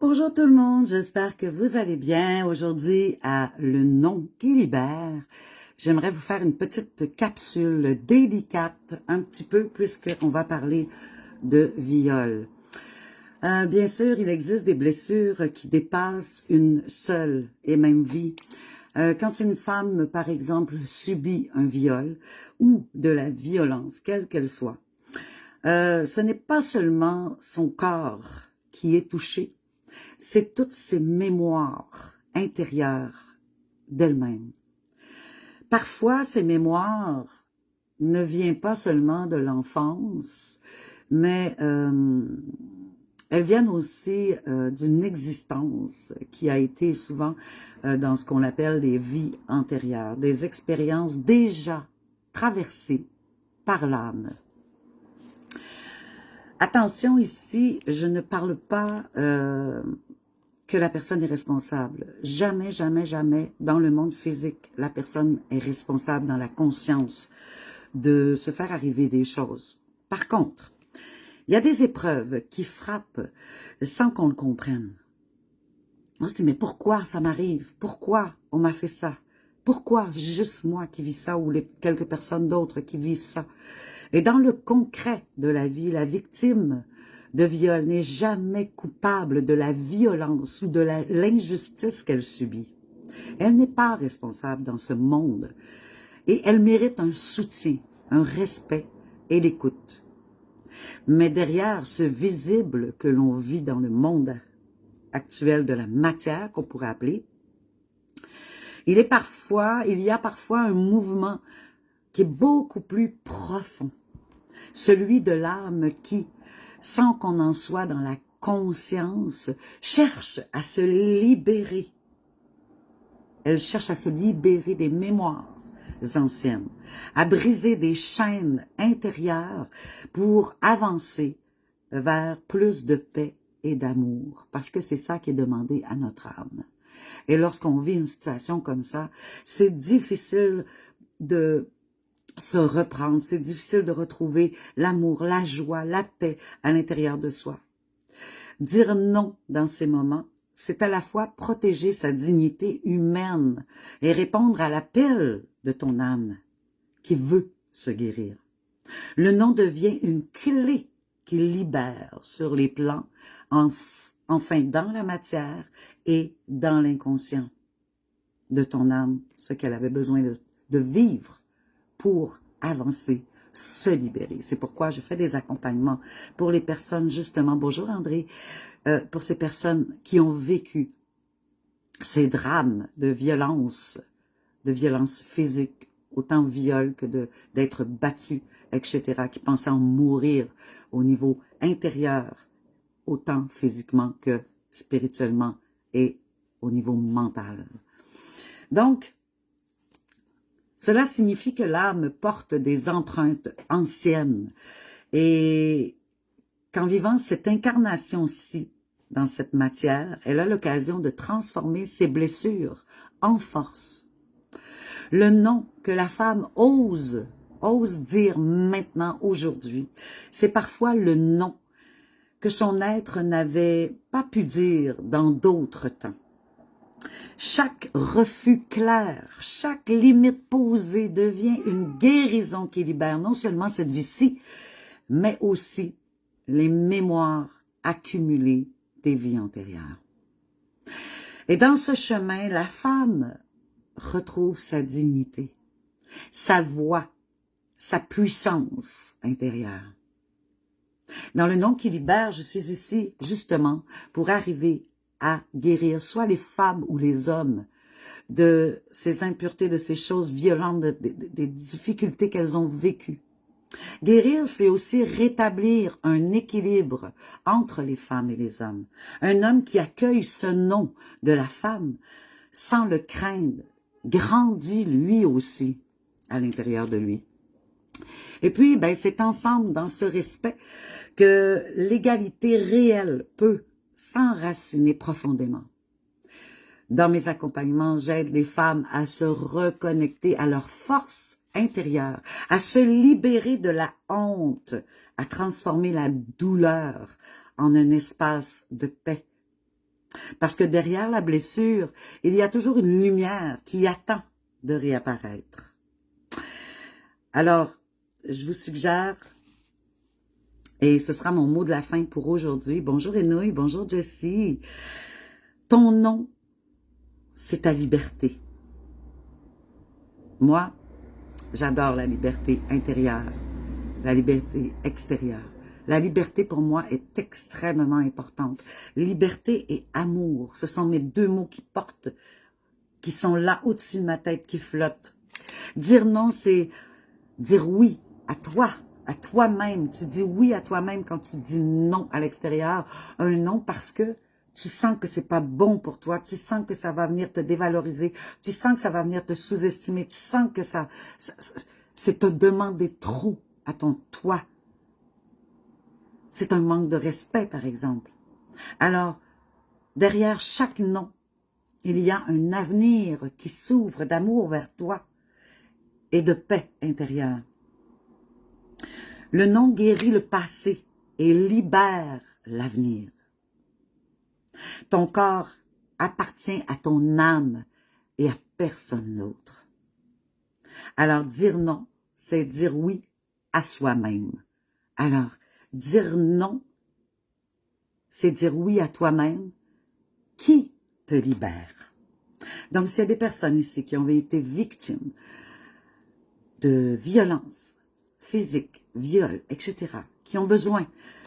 Bonjour tout le monde, j'espère que vous allez bien. Aujourd'hui, à Le Nom qui libère, j'aimerais vous faire une petite capsule délicate, un petit peu, puisqu'on va parler de viol. Bien sûr, il existe des blessures qui dépassent une seule et même vie. Quand une femme, par exemple, subit un viol ou de la violence, quelle qu'elle soit, ce n'est pas seulement son corps qui est touché, c'est toutes ses mémoires intérieures d'elle-même. Parfois, ces mémoires ne viennent pas seulement de l'enfance, mais elles viennent aussi d'une existence qui a été souvent dans ce qu'on appelle des vies antérieures, des expériences déjà traversées par l'âme. Attention ici, je ne parle pas que la personne est responsable. Jamais, jamais, jamais, dans le monde physique, la personne est responsable dans la conscience de se faire arriver des choses. Par contre, il y a des épreuves qui frappent sans qu'on le comprenne. On se dit, mais pourquoi ça m'arrive? Pourquoi on m'a fait ça? Pourquoi juste moi qui vis ça ou quelques personnes d'autres qui vivent ça? Et dans le concret de la vie, la victime de viol n'est jamais coupable de la violence ou de l'injustice qu'elle subit. Elle n'est pas responsable dans ce monde et elle mérite un soutien, un respect et l'écoute. Mais derrière ce visible que l'on vit dans le monde actuel de la matière, qu'on pourrait appeler, il y a parfois un mouvement qui est beaucoup plus profond, celui de l'âme qui, sans qu'on en soit dans la conscience, cherche à se libérer. Elle cherche à se libérer des mémoires anciennes, à briser des chaînes intérieures pour avancer vers plus de paix et d'amour, parce que c'est ça qui est demandé à notre âme. Et lorsqu'on vit une situation comme ça, c'est difficile de se reprendre, c'est difficile de retrouver l'amour, la joie, la paix à l'intérieur de soi. Dire non dans ces moments, c'est à la fois protéger sa dignité humaine et répondre à l'appel de ton âme qui veut se guérir. Le non devient une clé qui libère sur les plans, enfin dans la matière et dans l'inconscient de ton âme, ce qu'elle avait besoin de vivre pour avancer, se libérer. C'est pourquoi je fais des accompagnements pour les personnes, justement, bonjour André, pour ces personnes qui ont vécu ces drames de violence physique, autant viol que d'être battu, etc., qui pensaient en mourir au niveau intérieur, autant physiquement que spirituellement et au niveau mental. Donc, cela signifie que l'âme porte des empreintes anciennes et qu'en vivant cette incarnation-ci dans cette matière, elle a l'occasion de transformer ses blessures en force. Le non que la femme ose dire maintenant, aujourd'hui, c'est parfois le non que son être n'avait pas pu dire dans d'autres temps. Chaque refus clair, chaque limite posée devient une guérison qui libère non seulement cette vie-ci, mais aussi les mémoires accumulées des vies antérieures. Et dans ce chemin, la femme retrouve sa dignité, sa voix, sa puissance intérieure. Dans le nom qui libère, je suis ici justement pour arriver à guérir soit les femmes ou les hommes de ces impuretés, de ces choses violentes, des difficultés qu'elles ont vécues. Guérir, c'est aussi rétablir un équilibre entre les femmes et les hommes. Un homme qui accueille ce nom de la femme sans le craindre, grandit lui aussi à l'intérieur de lui. Et puis, c'est ensemble, dans ce respect, que l'égalité réelle peut s'enraciner profondément. Dans mes accompagnements, j'aide les femmes à se reconnecter à leur force intérieure, à se libérer de la honte, à transformer la douleur en un espace de paix Parce que derrière la blessure, il y a toujours une lumière qui attend de réapparaître. Alors, je vous suggère, et ce sera mon mot de la fin pour aujourd'hui. Bonjour Enouille, bonjour Jessie. Ton nom, c'est ta liberté. Moi, j'adore la liberté intérieure, la liberté extérieure. La liberté, pour moi, est extrêmement importante. Liberté et amour, ce sont mes deux mots qui portent, qui sont là au-dessus de ma tête, qui flottent. Dire non, c'est dire oui à toi, à toi-même. Tu dis oui à toi-même quand tu dis non à l'extérieur. Un non parce que tu sens que c'est pas bon pour toi, tu sens que ça va venir te dévaloriser, tu sens que ça va venir te sous-estimer, tu sens que c'est te demander trop à ton toi. C'est un manque de respect, par exemple. Alors, derrière chaque non, il y a un avenir qui s'ouvre d'amour vers toi et de paix intérieure. Le non guérit le passé et libère l'avenir. Ton corps appartient à ton âme et à personne d'autre. Alors, dire non, c'est dire oui à soi-même. Alors, dire non, c'est dire oui à toi-même qui te libère. Donc, s'il y a des personnes ici qui ont été victimes de violences physiques, viol, etc., qui ont besoin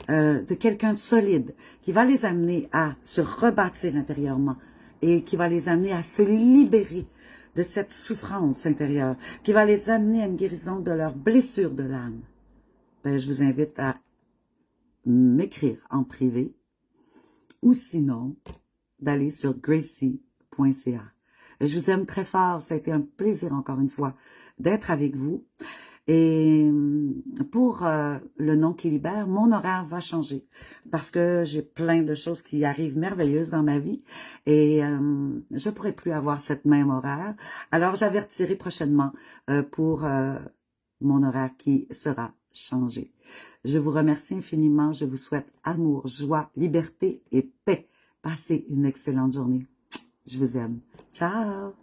de quelqu'un de solide, qui va les amener à se rebâtir intérieurement et qui va les amener à se libérer de cette souffrance intérieure, qui va les amener à une guérison de leurs blessures de l'âme, ben, je vous invite à m'écrire en privé ou sinon d'aller sur gracie.ca. Je vous aime très fort, ça a été un plaisir encore une fois d'être avec vous. Et pour le nom qui libère, mon horaire va changer parce que j'ai plein de choses qui arrivent merveilleuses dans ma vie et je ne pourrai plus avoir cette même horaire. Alors, j'avertirai prochainement pour mon horaire qui sera changé. Je vous remercie infiniment. Je vous souhaite amour, joie, liberté et paix. Passez une excellente journée. Je vous aime. Ciao!